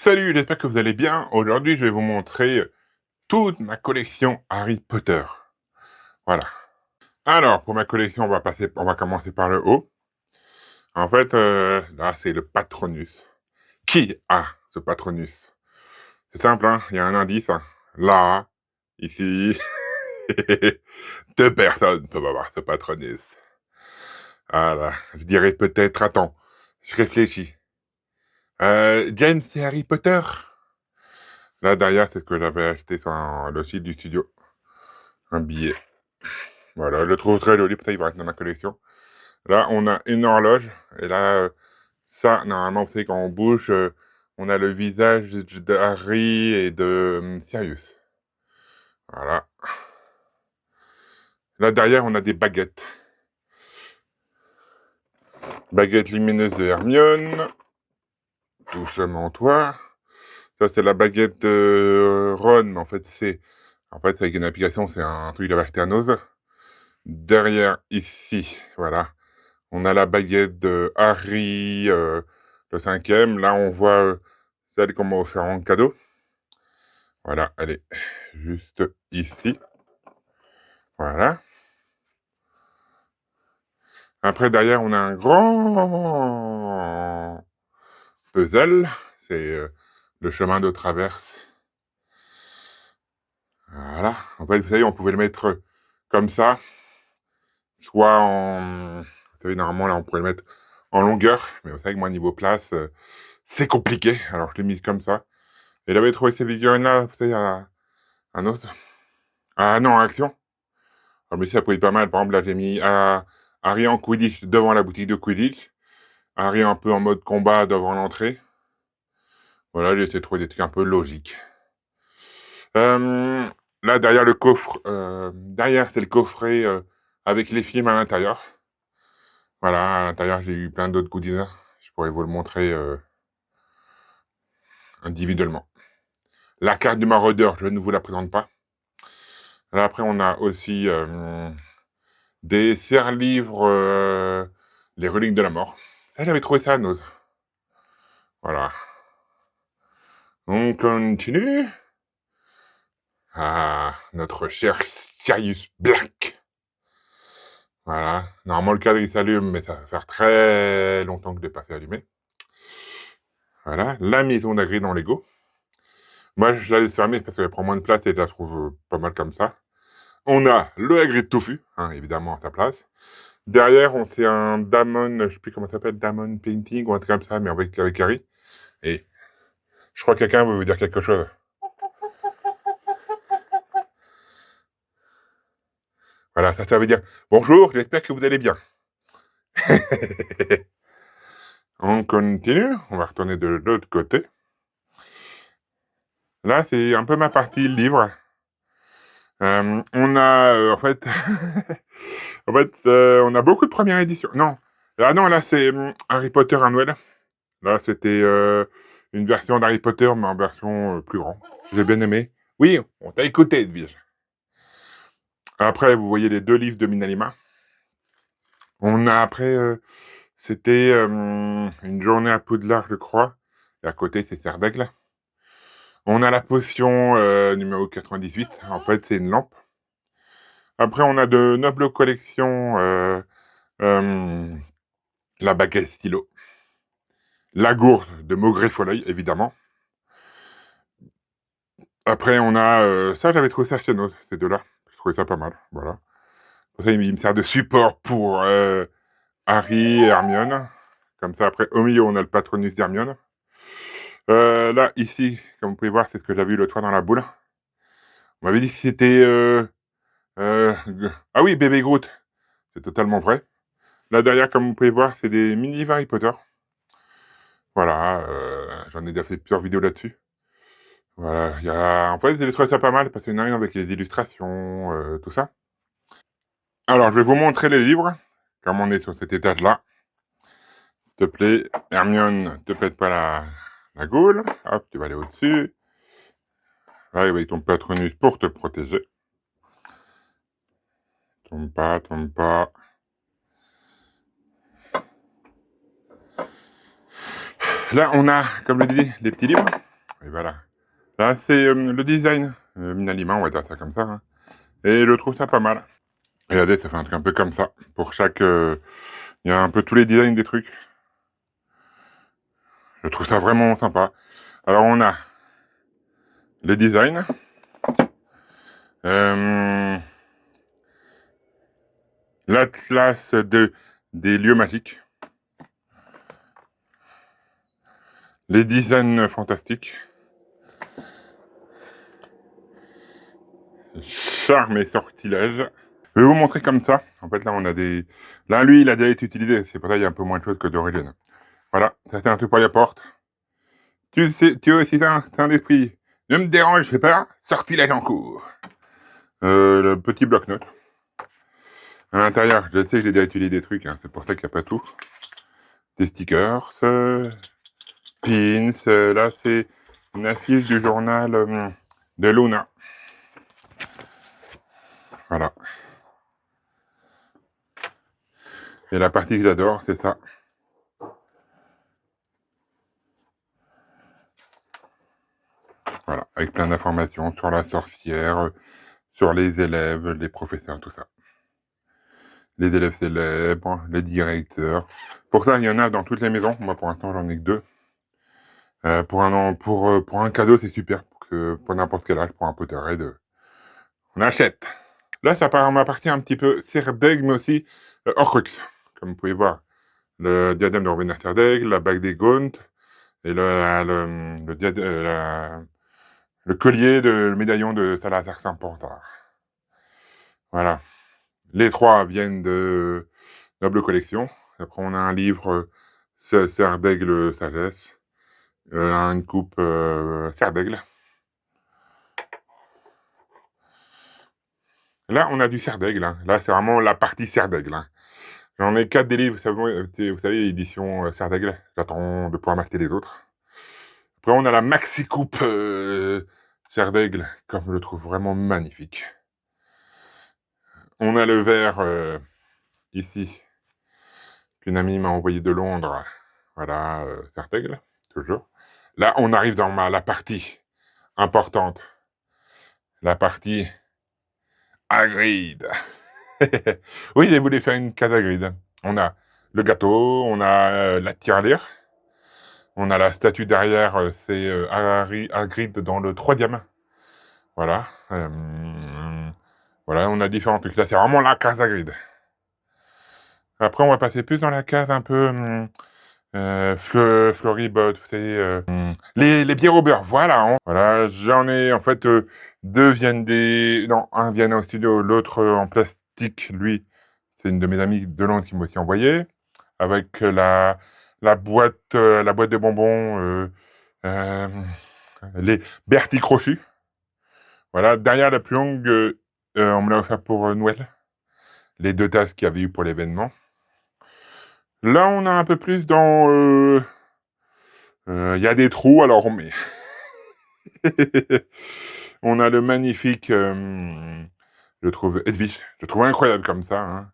Salut, j'espère que vous allez bien. Aujourd'hui, je vais vous montrer toute ma collection Harry Potter. Voilà. Alors, pour ma collection, on va commencer par le haut. En fait, là, c'est le Patronus. Qui a ce Patronus? C'est simple, hein, il y a un indice, hein. Là, ici, 2 personnes peuvent avoir ce Patronus. Voilà. Je dirais peut-être, attends, je réfléchis. James et Harry Potter? Là, derrière, c'est ce que j'avais acheté sur le site du studio. Un billet. Voilà, je le trouve très joli, pour ça il va rester dans ma collection. Là, on a une horloge, et là, ça, normalement, vous savez, quand on bouge, on a le visage de Harry et de Sirius. Voilà. Là, derrière, on a des baguettes. Baguette lumineuse de Hermione. Doucement, toi. Ça, c'est la baguette de Ron, mais en fait, c'est avec une application, c'est un truc qu'il avait acheté à Nose. Derrière, ici, voilà. On a la baguette de Harry, le 5e. Là, on voit celle qu'on m'a offert en cadeau. Voilà, elle est juste ici. Voilà. Après, derrière, on a un grand puzzle. C'est le chemin de traverse. Voilà. En fait, vous savez, on pouvait le mettre comme ça, soit en... Vous savez, normalement, là, on pourrait le mettre en longueur. Mais vous savez que moi, niveau place, c'est compliqué. Alors, je l'ai mis comme ça. Et j'avais trouvé ces figurines-là, vous savez, à Noz. Ah non, Action. Ah, mais ça pouvait être pas mal. Par exemple, là, j'ai mis Harry en Quidditch devant la boutique de Quidditch. Harry un peu en mode combat devant l'entrée. Voilà, j'ai essayé de trouver des trucs un peu logiques. Là, derrière le coffre, derrière, c'est le coffret avec les films à l'intérieur. Voilà, à l'intérieur, j'ai eu plein d'autres goodies. Je pourrais vous le montrer individuellement. La carte du maraudeur, je ne vous la présente pas. Là, après, on a aussi des serre-livres, les reliques de la mort. Ça, j'avais trouvé ça à Nose. Voilà. On continue. Ah, notre cher Sirius Black. Voilà. Normalement, le cadre, il s'allume, mais ça va faire très longtemps que je l'ai pas fait allumer. Voilà. La maison d'Agri dans Lego. Moi, je la laisse fermer parce qu'elle prend moins de place et je la trouve pas mal comme ça. On a le Hagrid touffu, hein, évidemment, à sa place. Derrière, on sait un Damon, je sais plus comment ça s'appelle, Damon Painting ou un truc comme ça, mais avec Harry. Et je crois que quelqu'un veut vous dire quelque chose. Voilà, ça veut dire bonjour, j'espère que vous allez bien. On continue, on va retourner de l'autre côté. Là, c'est un peu ma partie livre. On a, en fait, on a beaucoup de premières éditions. Non, ah non, là, c'est Harry Potter à Noël. Là, c'était une version d'Harry Potter, mais en version plus grand. J'ai bien aimé. Oui, on t'a écouté, Edwige. Après, vous voyez les 2 livres de Minalima. On a après, c'était une journée à Poudlard, je crois. Et à côté, c'est Serre d'Aigle. On a la potion numéro 98. En fait, c'est une lampe. Après, on a de nobles collections. La baguette stylo. La gourde de Maugré Foleuil, évidemment. Après, on a... ça, j'avais trouvé ça chez nous, ces deux-là. Je trouvais ça pas mal, voilà. Pour ça, il me sert de support pour Harry et Hermione. Comme ça, après, au milieu, on a le Patronus d'Hermione. Là, ici, comme vous pouvez voir, c'est ce que j'avais eu l'autre fois dans la boule. On m'avait dit que c'était... ah oui, bébé Groot. C'est totalement vrai. Là, derrière, comme vous pouvez voir, c'est des mini Harry Potter. Voilà, j'en ai déjà fait plusieurs vidéos là-dessus. Voilà, en fait, j'ai trouvé ça pas mal parce qu'il y en a une avec les illustrations, tout ça. Alors, je vais vous montrer les livres, comme on est sur cet étage-là. S'il te plaît, Hermione, te pète pas la gaule. Hop, tu vas aller au-dessus. Là, avec ton Patronus pour te protéger. Tombe pas, tombe pas. Là, on a, comme je le disais, les petits livres. Et voilà. Là, c'est le design Minalima, on va dire ça comme ça. Hein. Et je trouve ça pas mal. Regardez, ça fait un truc un peu comme ça. Pour chaque... Il y a un peu tous les designs des trucs. Je trouve ça vraiment sympa. Alors, on a les designs. L'atlas des lieux magiques. Les designs fantastiques. Charme et sortilège. Je vais vous montrer comme ça. En fait, là, on a des... Là, lui, il a déjà été utilisé. C'est pour ça qu'il y a un peu moins de choses que d'origine. Voilà, ça c'est un truc pour les portes. Tu sais, tu es aussi un d'esprit. Ne me dérange pas, sortilège en cours. Le petit bloc-notes. À l'intérieur, je sais que j'ai déjà utilisé des trucs, hein, c'est pour ça qu'il n'y a pas tout. Des stickers, pins, là c'est une affiche du journal de Luna. Voilà. Et la partie que j'adore, c'est ça. Voilà, avec plein d'informations sur la sorcière, sur les élèves, les professeurs, tout ça. Les élèves célèbres, les directeurs. Pour ça, il y en a dans toutes les maisons. Moi, pour l'instant, j'en ai que 2. Pour un cadeau, c'est super. Pour n'importe quel âge, pour un Potterhead, on achète. Là, ça m'appartient un petit peu Serdaigle, mais aussi Horcrux. Comme vous pouvez voir, le diadème de Rowena Serdaigle, la bague des Gaunt, et le collier le médaillon de Salazar Saint-Portard. Voilà. Les 3 viennent de Noble Collection. Après, on a un livre Serdaigle Sagesse, une coupe Serdaigle. Là, on a du Serdaigle. Hein. Là, c'est vraiment la partie Serdaigle. Hein. J'en ai 4 des livres, vous savez, édition Serdaigle. J'attends de pouvoir m'acheter les autres. Après, on a la Maxi Coupe Serdaigle, comme je le trouve vraiment magnifique. On a le verre ici, qu'une amie m'a envoyé de Londres. Voilà, Serdaigle, toujours. Là, on arrive dans la partie importante. La partie Hagrid. Oui, j'ai voulu faire une case Hagrid. On a le gâteau, on a la tirelire. On a la statue derrière, c'est Hagrid dans le 3e. Voilà. Voilà, on a différents trucs. Là, c'est vraiment la case Hagrid. Après, on va passer plus dans la case un peu Floribot, vous savez, les bières au beurre. Voilà. Voilà, j'en ai en fait 2 viennent des... Non, un vient au studio, l'autre en plastique, lui. C'est une de mes amies de Londres qui m'a aussi envoyé. Avec la boîte de bonbons, les Bertie Crochus. Voilà, derrière la plus longue, on me l'a offert pour Noël. Les 2 tasses qu'il y avait eu pour l'événement. Là, on a un peu plus dans... Il y a des trous, alors on met. On a le magnifique, je trouve, Edwige. Je trouve incroyable comme ça. Hein.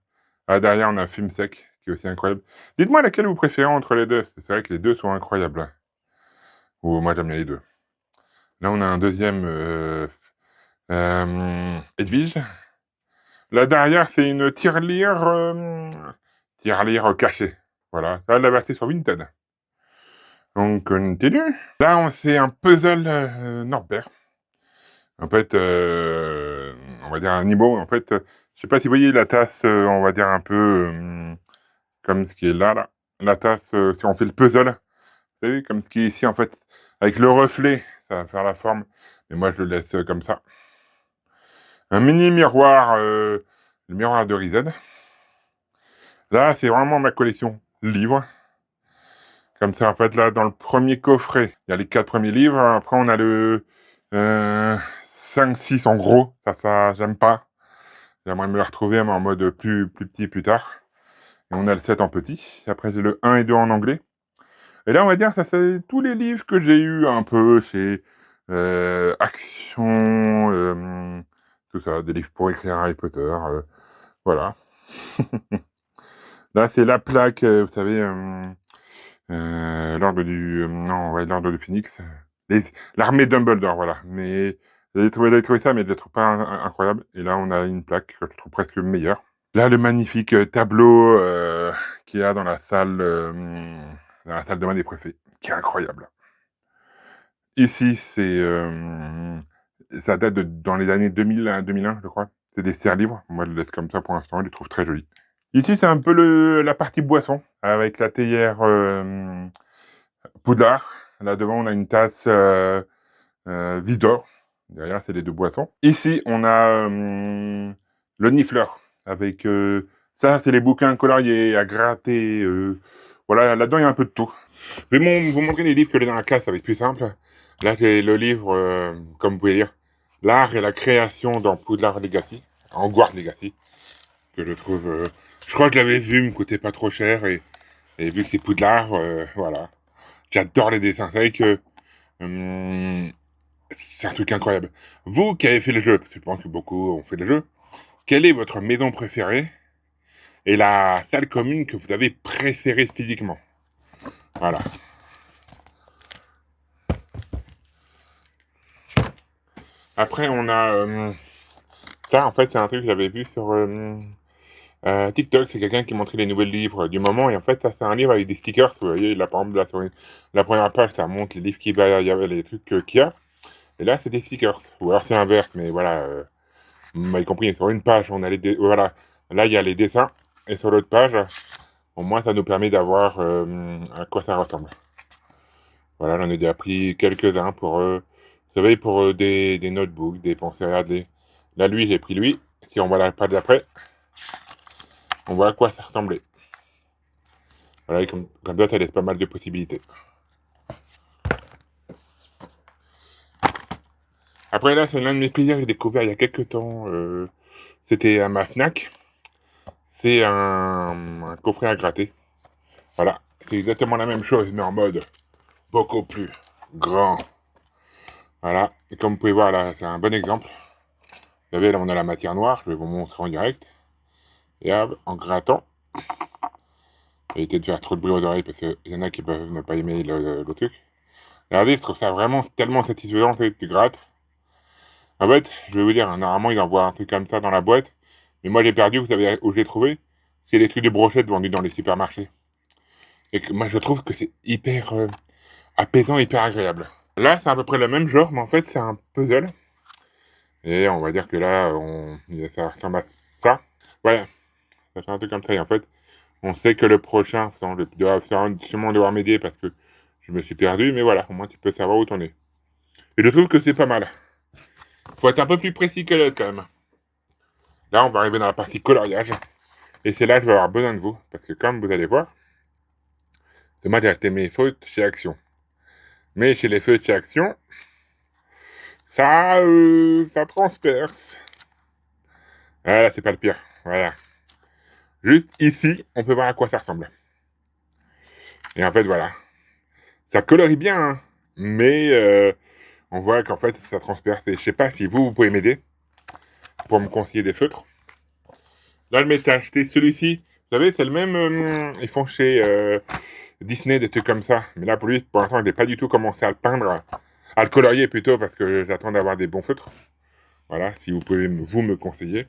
Ah, derrière, on a Fume Sec, qui est aussi incroyable. Dites-moi laquelle vous préférez entre les deux. C'est vrai que les 2 sont incroyables. Hein. Ou moi, j'aime bien les 2. Là, on a un deuxième Edwige. Là, derrière, c'est une tirelire cachée. Voilà, ça, la version sur Vinted. On continue. Là, c'est un puzzle Norbert. En fait, on va dire un niveau. En fait, je sais pas si vous voyez la tasse, on va dire un peu comme ce qui est là. La tasse, si on fait le puzzle, vous savez, comme ce qui est ici, en fait, avec le reflet, ça va faire la forme. Mais moi, je le laisse comme ça. Un mini miroir, le miroir de Rized. Là, c'est vraiment ma collection livres. Comme ça, en fait, là, dans le premier coffret, il y a les 4 premiers livres. Après, on a le 5, 6 en gros. Ça, j'aime pas. J'aimerais me le retrouver, mais en mode plus petit plus tard. Et on a le 7 en petit. Après, j'ai le 1 et 2 en anglais. Et là, on va dire, ça, c'est tous les livres que j'ai eu un peu chez Action, tout ça, des livres pour écrire Harry Potter. Voilà. Là, c'est la plaque, vous savez, l'ordre du... non, ouais, l'ordre du Phénix. L'armée Dumbledore, voilà. Mais j'ai trouvé ça, mais je ne le trouve pas incroyable. Et là, on a une plaque que je trouve presque meilleure. Là, le magnifique tableau qu'il y a dans la salle de bain des préfets, qui est incroyable. Ici, ça date dans les années 2001, je crois. C'est des serre-livres. Moi, je le laisse comme ça pour l'instant. Je les trouve très jolis. Ici, c'est un peu la partie boisson, avec la théière Poudlard. Là devant, on a une tasse Vidor. Derrière, c'est les deux boissons. Ici, on a le Nifleur. Avec ça, c'est les bouquins coloriés à gratter. Voilà, là-dedans, il y a un peu de tout. Je vais vous montrer les livres que j'ai dans la classe, ça va être plus simple. Là, j'ai le livre, comme vous pouvez lire, L'art et la création dans Poudlard Legacy, Hogwarts Legacy, que je trouve... je crois que je l'avais vu, il me coûtait pas trop cher, et vu que c'est Poudlard, voilà. J'adore les dessins, c'est vrai que... c'est un truc incroyable. Vous qui avez fait le jeu, parce que je pense que beaucoup ont fait le jeu, quelle est votre maison préférée et la salle commune que vous avez préférée physiquement? Voilà. Après, on a... ça, en fait, c'est un truc que j'avais vu sur TikTok. C'est quelqu'un qui montrait les nouveaux livres du moment. Et en fait, ça, c'est un livre avec des stickers. Vous voyez, là, par exemple, là, sur la première page, ça montre les livres qu'il y avait, les trucs qu'il y a. Et là, c'est des stickers. Ou alors, c'est inverse. Mais voilà, vous m'avez compris. Sur une page, on a voilà. Là, il y a les dessins. Et sur l'autre page, au moins, ça nous permet d'avoir à quoi ça ressemble. Voilà, j'en ai déjà pris quelques-uns pour... vous savez, pour des notebooks, des pensées à des... Là, lui, j'ai pris lui. Si on voit la page d'après, on voit à quoi ça ressemblait. Voilà, et comme ça, ça laisse pas mal de possibilités. Après, là, c'est l'un de mes plaisirs que j'ai découvert il y a quelques temps. C'était à ma Fnac. C'est un coffret à gratter. Voilà, c'est exactement la même chose, mais en mode beaucoup plus grand. Voilà, et comme vous pouvez voir, là, c'est un bon exemple. Vous savez, là, on a la matière noire. Je vais vous montrer en direct. Et hop, en grattant, évitez de faire trop de bruit aux oreilles parce qu'il y en a qui peuvent ne pas aimer le truc. Regardez, je trouve ça vraiment tellement satisfaisant, tu grattes. En fait, je vais vous dire, normalement, ils envoient un truc comme ça dans la boîte. Mais moi, j'ai perdu, vous savez où je l'ai trouvé? C'est les trucs de brochettes vendus dans les supermarchés. Et que moi, je trouve que c'est hyper apaisant, hyper agréable. Là, c'est à peu près le même genre, mais en fait, c'est un puzzle. Et on va dire que là, ça ressemble à ça. Voilà, ça fait un truc comme ça. Et en fait, on sait que le prochain, je dois sûrement devoir m'aider parce que je me suis perdu. Mais voilà, au moins, tu peux savoir où t'en es. Et je trouve que c'est pas mal. Faut être un peu plus précis que l'autre, quand même. Là, on va arriver dans la partie coloriage. Et c'est là que je vais avoir besoin de vous. Parce que comme vous allez voir, c'est moi j'ai acheté mes feutres chez Action. Mais chez les feutres chez Action, ça transperce. Voilà, c'est pas le pire. Voilà. Juste ici, on peut voir à quoi ça ressemble. Et en fait, voilà. Ça colorie bien, hein. Mais on voit qu'en fait, ça transperce. Et je sais pas si vous pouvez m'aider pour me conseiller des feutres. Là, je m'étais acheté celui-ci. Vous savez, c'est le même... ils font chez Disney, des trucs comme ça. Mais là, pour lui, pour l'instant, je n'ai pas du tout commencé à le peindre. À le colorier plutôt, parce que j'attends d'avoir des bons feutres. Voilà, si vous pouvez vous me conseiller.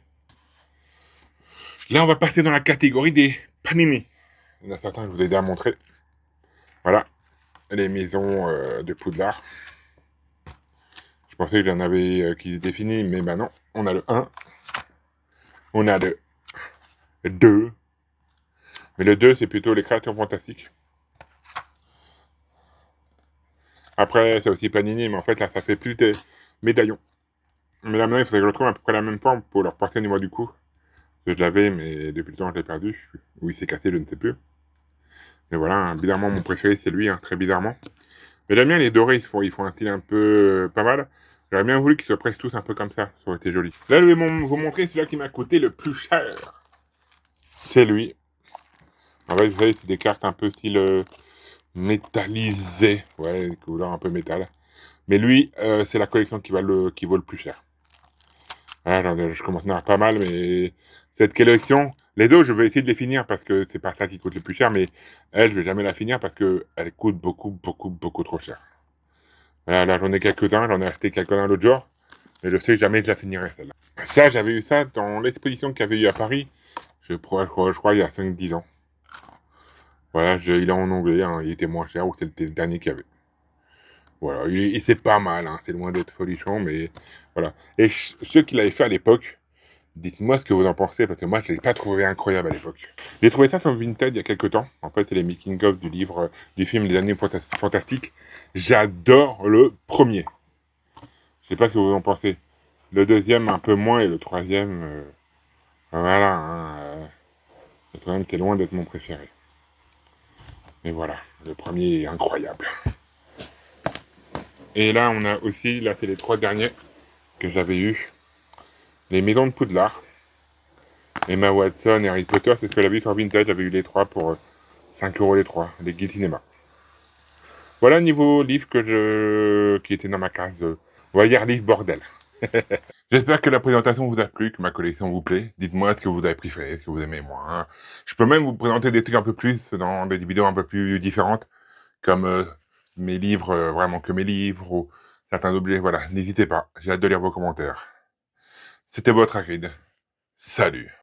Là, on va passer dans la catégorie des panini. Il y en a certains que je vous ai déjà montré. Voilà, les maisons de Poudlard. Je pensais que j'en avais qui étaient finis, mais bah non. On a le 1. On a le 2. Mais le 2, c'est plutôt les créatures fantastiques. Après, c'est aussi Panini, mais en fait, là, ça fait plus des médaillons. Mais là, maintenant, il faudrait que je retrouve à peu près la même forme pour leur passer au niveau du cou. Je l'avais, mais depuis le temps, je l'ai perdu. Ou il s'est cassé, je ne sais plus. Mais voilà, hein, bizarrement, mon préféré, c'est lui, hein, très bizarrement. Mais j'aime bien les dorés, ils font un style un peu pas mal. J'aurais bien voulu qu'ils se pressent tous un peu comme ça aurait été joli. Là, je vais vous montrer celui-là qui m'a coûté le plus cher. C'est lui. En fait, vous savez, c'est des cartes un peu style métallisées. Ouais, couleur un peu métal. Mais lui, c'est la collection qui vaut le plus cher. Ah, je commence à en avoir pas mal, mais cette collection, les deux, je vais essayer de les finir parce que c'est pas ça qui coûte le plus cher, mais elle, je vais jamais la finir parce que elle coûte beaucoup, beaucoup, beaucoup trop cher. Voilà, là, j'en ai quelques-uns, j'en ai acheté quelques-uns l'autre jour, mais je sais que jamais je la finirai, celle-là. Ça, j'avais eu ça dans l'exposition qu'il y avait eu à Paris, je crois il y a 5-10 ans. Voilà, il est en anglais, hein, il était moins cher, ou c'était le dernier qu'il y avait. Voilà, c'est pas mal, hein, c'est loin d'être folichon, mais voilà. Et ceux qui l'avaient fait à l'époque, dites-moi ce que vous en pensez, parce que moi, je l'ai pas trouvé incroyable à l'époque. J'ai trouvé ça sur Vinted il y a quelques temps. En fait, c'est les making-of du livre, du film Les Années Fantastiques. J'adore le premier. Je sais pas ce que vous en pensez. Le deuxième, un peu moins, et le troisième, voilà. Hein, le troisième, c'est loin d'être mon préféré. Mais voilà, le premier est incroyable. Et là, on a aussi, là, c'est les 3 derniers que j'avais eu. Les Maisons de Poudlard. Emma Watson et Harry Potter, c'est ce que j'avais eu sur Vintage. J'avais eu les 3 pour 5 € les 3, les Guild Cinéma. Voilà niveau livre qui était dans ma case, on va dire livre bordel. J'espère que la présentation vous a plu, que ma collection vous plaît. Dites-moi ce que vous avez préféré, ce que vous aimez moins. Je peux même vous présenter des trucs un peu plus dans des vidéos un peu plus différentes, comme mes livres, vraiment que mes livres, ou certains objets, voilà. N'hésitez pas, j'ai hâte de lire vos commentaires. C'était votre Agrid. Salut!